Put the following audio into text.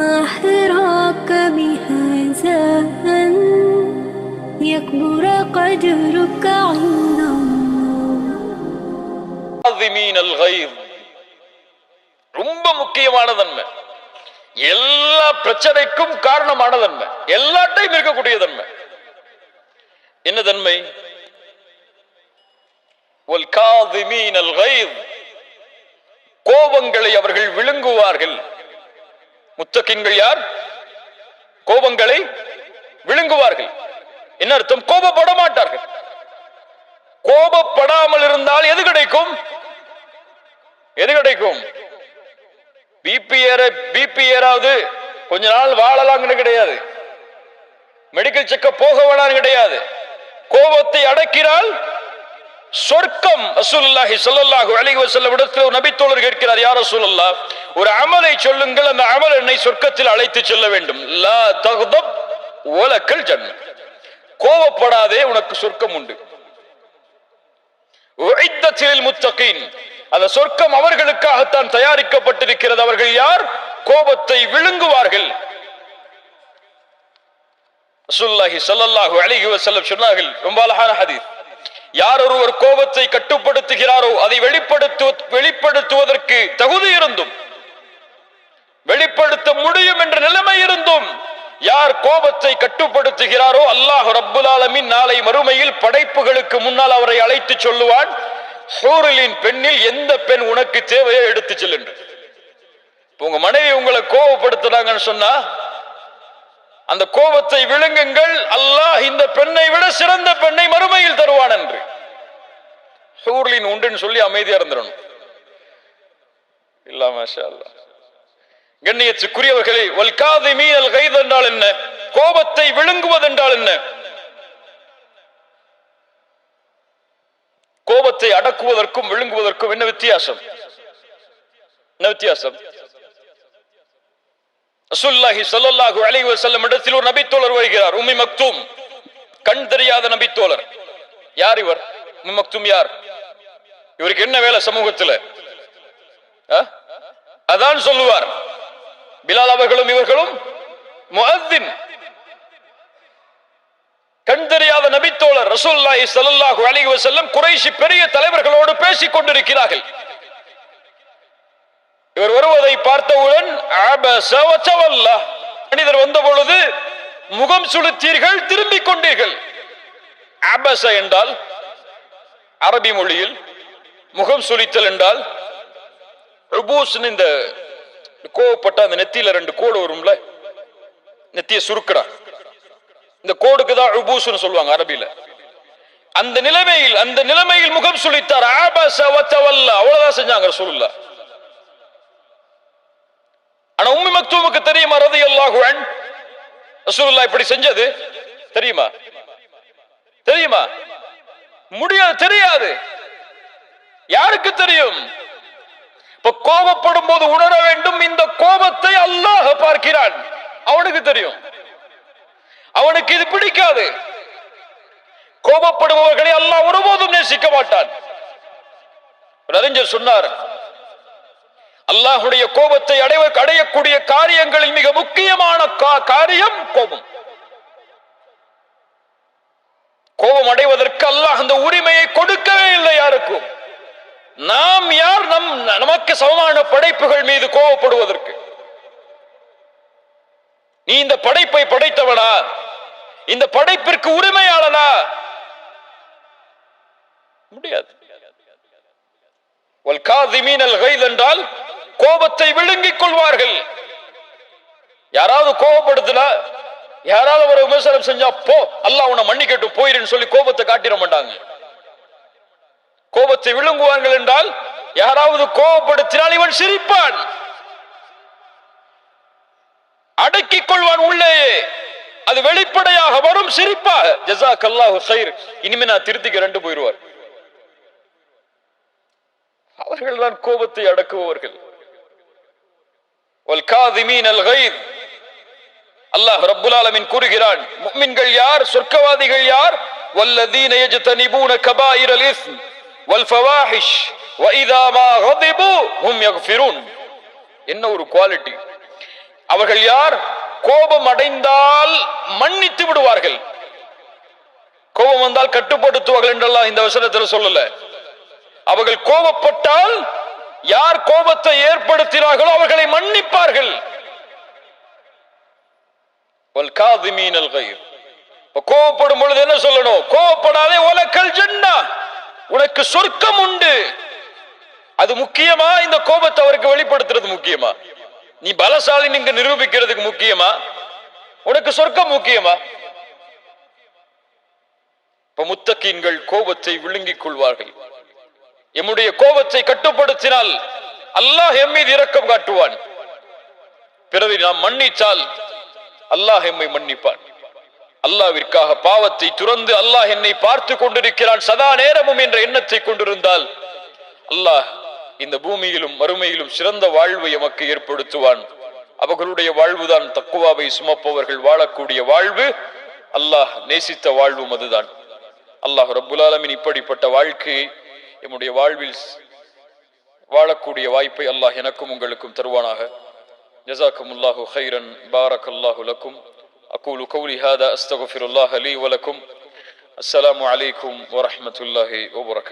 ما حراك بهذا أن يكبر قدرك عند الله. ரொம்ப முக்கியமான தன்மை, எல்லா பிரச்சனைக்கும் காரணமான தன்மை, எல்லாத்தையும் இருக்கக்கூடிய தன்மை. என்ன தன்மை? கோபங்களை அவர்கள் விழுங்குவார்கள். முத்தகின்கள் யார்? கோபங்களை விழுங்குவார்கள். என்ன அர்த்தம்? கோபப்பட மாட்டார்கள். கோபப்படாமல் இருந்தால் எது கிடைக்கும்? எது கிடைக்கும்? பிபி ஏறாவது கொஞ்ச நாள் வாழலாம்னு கிடையாது, மெடிக்கல் செக்கப் போக வேணாம் கிடையாது. கோபத்தை அடக்கினால் சொர்க்கம். ரசூலுல்லாஹி ஸல்லல்லாஹு அலைஹி வஸல்லம் இடத்தில் நபி தோழர் கேட்கிறார், யா ரசூலல்லாஹ், ஒரு அமலை சொல்லுங்கள், அந்த அமல் என்னை சொர்க்கத்தில் அழைத்து செல்ல வேண்டும். லா தக்தப் வலக்கல் ஜன்னah. கோபப்படாதே, உனக்கு சொர்க்கம் உண்டு. உஇத்தத் லில் முத்தகீன். அந்த சொர்க்கம் அவர்களுக்காகத்தான் தயாரிக்கப்பட்டிருக்கிறது. அவர்கள் யார்? கோபத்தை விழுங்குவார்கள். ரசூலுல்லாஹி ஸல்லல்லாஹு அலைஹி வஸல்லம் சொன்னார்கள், ரொம்ப அழகான ஹதீஸ், யார் ஒருவர் கோபத்தை கட்டுப்படுத்துகிறாரோ அதை வெளிப்படுத்துவதற்கு தகுதி இருந்தும், வெளிப்படுத்த முடியும் என்ற நிலைமை இருந்தும் யார் கோபத்தை கட்டுப்படுத்துகிறாரோ அல்லாஹ் ரப்புல் ஆலமீன் நாளை மறுமையில் படைப்புகளுக்கு முன்னால் அவரை அழைத்து சொல்லுவான், ஹூரிலின் பெண்ணில் எந்த பெண் உனக்கு தேவையோ எடுத்து செல்லு. உங்க மனைவி உங்களை கோபப்படுத்துறாங்கன்னு சொன்னா அந்த கோபத்தை விழுங்குங்கள், அல்லாஹ் இந்த பெண்ணை விட சிறந்த பெண்ணை மறுமையில் தருவான் என்று. ஹூர்லின் உண்டுன்னு சொல்லி அமைதியா இருந்துடணும். இல்ல மாஷா அல்லாஹ். கண்ணியத்துக்குரியவர்களே, வல் காதிமீனல் கைத் என்றால் என்ன? கோபத்தை விழுங்குவது என்றால் என்ன? கோபத்தை அடக்குவதற்கும் விழுங்குவதற்கும் என்ன வித்தியாசம்? என்ன வித்தியாசம்? ரசூலுல்லாஹி ஸல்லல்லாஹு அலைஹி வஸல்லம் இடத்தில் ஒரு நபித்தோழர் வருகிறார், உம்மி மக்தூம், கண் தெரியாத நபித்தோழர். யார் இவர்? உம்மி மக்தூம் யார்? இவருக்கு என்ன வேலை சமூகத்தில்? அதான் சொல்லுவார். பிலால் அவர்களும் இவர்களும் முஅத்தின். கண் தெரியாத நபித்தோழர் ரசூலுல்லாஹி ஸல்லல்லாஹு அலைஹி வஸல்லம் குறைஷி பெரிய தலைவர்களோடு பேசிக் கொண்டிருக்கிறார்கள். இவர் வருவதை பார்த்தவுடன் மனிதர் வந்த பொழுது முகம் சுளுத்தீர்கள், திரும்பிக் கொண்டீர்கள். அபஸ என்றால் அரபி மொழியில் முகம் சுளித்தல் என்றால் இந்த கோவப்பட்ட அந்த நெத்தியில 2 கோடு வரும்ல, நெத்திய சுருக்குறா, இந்த கோடுக்கு தான் உபூஸ்னு சொல்லுவாங்க அரபியில. அந்த நிலைமையில் முகம் சுளித்தார். அபஸ வதவல்லா, அவ்வளவுதான் செஞ்சாங்க ரசூலுல்லாஹ். ஆனா உம்மி மக்தூமுக்கு தெரியுமா ரலியல்லாஹு அன்ஹு ரசூலுல்லாஹ் இப்படி செஞ்சது? தெரியுமா? தெரியுமா? முடியாது, தெரியாது. யாருக்கு தெரியும்? இப்ப கோபப்படும் போது உணர வேண்டும், இந்த கோபத்தை அல்லாஹ் பார்க்கிறான். அவனுக்கு தெரியும், அவனுக்கு இது பிடிக்காது. கோபப்படுபவர்களை அல்லாஹ் ஒருபோதும் நேசிக்க மாட்டான். அறிஞர் சொன்னார், அல்லாஹுடைய கோபத்தை அடையக்கூடிய காரியங்களில் மிக முக்கியமான காரியம் கோபம். கோபம் அடைவதற்கு அல்லாஹ் அந்த உரிமையை கொடுக்கவே இல்லை யாருக்கும். நாம் யார் நமக்கு சமமான படைப்புகள் மீது கோபப்படுவதற்கு? நீ இந்த படைப்பை படைத்தவனா? இந்த படைப்பிற்கு உரிமையாளனா? முடியாது. வல் காதிமீனல் கைத் என்றால் கோபத்தை விழுங்கிக் கொள்வார்கள். யாராவது கோபப்படுத்தினா, யாராவது ஒரு விமர்சனம் செஞ்சா போ அல்லாஹ் உன்னை மன்னிக்கட்டு போயிருன்னு சொல்லி கோபத்தை காட்டிட மாட்டாங்க. கோபத்தை விழுங்குவார்கள் என்றால் யாராவது கோபப்படுத்தினால் இவன் சிரிப்பான், அடக்கிக் கொள்வான் உள்ளேயே, அது வெளிப்படையாக வரும் சிரிப்பாக. ஜஸாக்கல்லாஹு கைர், இனிமே நான் திருத்திக்கிறேன் போயிடுவார். அவர்கள் தான் கோபத்தை அடக்குபவர்கள். வல் காதிமீனல் கைத். அல்லாஹ் ரப்புல் ஆலமீன் கூறுகிறான், முஃமின்கள் யார், சொர்க்கவாதிகள் யார்? வல்லதீன யஜ்தனிபூன கபாயிரல் இஸ்ம் வல் ஃபவாஹிஷ் வ இதா மா கதிபு ஹும் யக்ஃபிரூன். என்ன ஒரு குவாலிட்டி! அவர்கள் யார்? கோபம் அடைந்தால் மன்னித்து விடுவார்கள். கோபம் வந்தால் கட்டுப்படுத்துவார்கள் என்றெல்லாம் இந்த வசனத்தில் சொல்லல. அவர்கள் கோபப்பட்டால் யார் கோபத்தை ஏற்படுத்தினார்களோ அவர்களை மன்னிப்பார்கள். கோபப்படும் பொழுது என்ன சொல்லணும்? கோபப்படாதே, வலக்கல் ஜன்னah, உனக்கு சொர்க்கம் உண்டு. அது முக்கியமா? இந்த கோபத்தை அவருக்கு வெளிப்படுத்துறது முக்கியமா? நீ பலசாலி நீங்க நிரூபிக்கிறதுக்கு முக்கியமா? உனக்கு சொர்க்கம் முக்கியமா? இப்ப முத்தகீன்கள் கோபத்தை விழுங்கிக் கொள்வார்கள். எம்முடைய கோபத்தை கட்டுப்படுத்தினால் அல்லாஹ் எம் மீது இரக்கம் காட்டுவான். பிறகு நாம் மன்னித்தால் அல்லாஹ் எம்மை மன்னிப்பான். அல்லாஹ்விற்காக பாவத்தை துறந்து அல்லாஹ் என்னை பார்த்து கொண்டிருக்கிறான் சதா நேரமும் என்ற எண்ணத்தை கொண்டிருந்தால் அல்லாஹ் இந்த பூமியிலும் மறுமையிலும் சிறந்த வாழ்வை எமக்கு ஏற்படுத்துவான். அவர்களுடைய வாழ்வுதான் தக்குவாவை சுமப்பவர்கள் வாழக்கூடிய வாழ்வு. அல்லாஹ் நேசித்த வாழ்வும் அதுதான். அல்லாஹ் ரப்புல் ஆலமீன் இப்படிப்பட்ட வாழ்க்கையை எம்முடைய வாழ்வில் வாழக்கூடிய வாய்ப்பை அல்லாஹ் எனக்கும் உங்களுக்கும் தருவானாக. ஜஸாக்குமுல்லாஹு கைரன். பாரக்கல்லாஹு லக்கும். அகூலு கௌலி ஹாதா அஸ்தக்ஃபிருல்லாஹ லீ வ லக்கும். அஸ்ஸலாமு அலைக்கும் வ ரஹ்மத்துல்லாஹி வ பரகாத்துஹு.